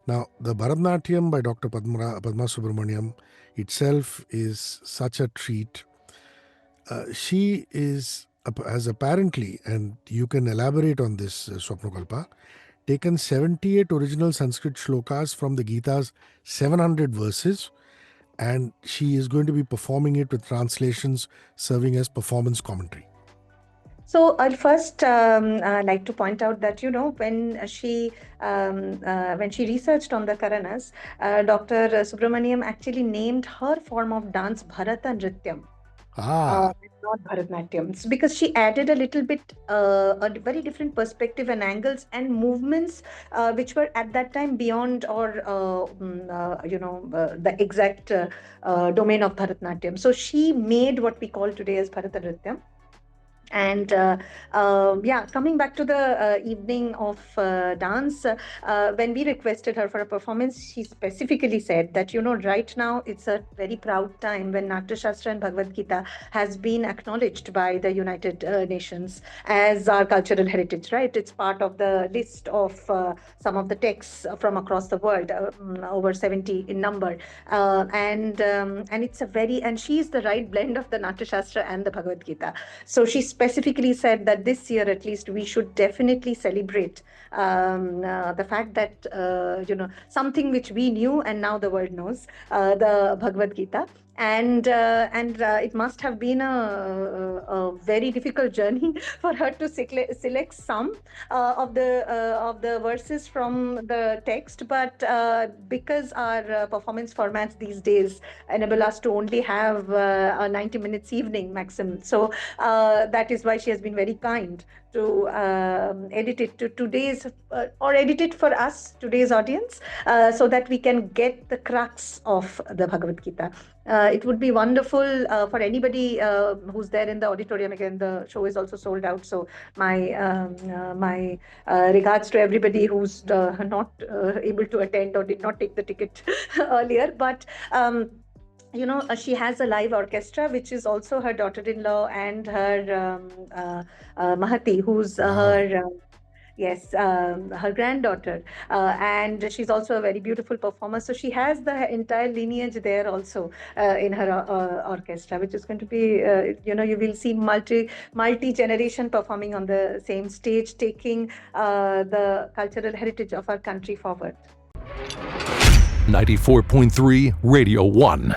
Now, the Bharatanatyam by Dr. Padma Subramaniam itself is such a treat. She has apparently, and you can elaborate on this, Swapnakalpa, taken 78 original Sanskrit shlokas from the Gita's 700 verses, and she is going to be performing it with translations serving as performance commentary. So I'll first like to point out that when she researched on the Karanas, Dr. Subramaniam actually named her form of dance Bharata Nrityam. Ah, Not Bharatanatyam. It's because she added a little bit, a very different perspective and angles and movements, which were at that time beyond or the exact domain of Bharatanatyam. So she made what we call today as Bharatanatyam. And coming back to the evening of dance, when we requested her for a performance, she specifically said that, right now it's a very proud time when Natya Shastra and Bhagavad Gita has been acknowledged by the United Nations as our cultural heritage, right? It's part of the list of some of the texts from across the world, over 70 in number. And it's and she's the right blend of the Natya Shastra and the Bhagavad Gita. So she specifically said that this year, at least, we should definitely celebrate the fact that something which we knew and now the world knows, the Bhagavad Gita. And it must have been a very difficult journey for her to select some of the verses from the text, but because our performance formats these days enable us to only have a 90 minutes evening maximum, so that is why she has been very kind to edit it to today's or edit it for us, today's audience, so that we can get the crux of the Bhagavad Gita. It would be wonderful for anybody who's there in the auditorium. Again, the show is also sold out, so my regards to everybody who's not able to attend or did not take the ticket earlier. But she has a live orchestra, which is also her daughter-in-law and her Mahati, who's her yes, her granddaughter, and she's also a very beautiful performer. So she has the entire lineage there also in her orchestra, which is going to be, you will see multi generation performing on the same stage, taking the cultural heritage of our country forward. 94.3 Radio 1.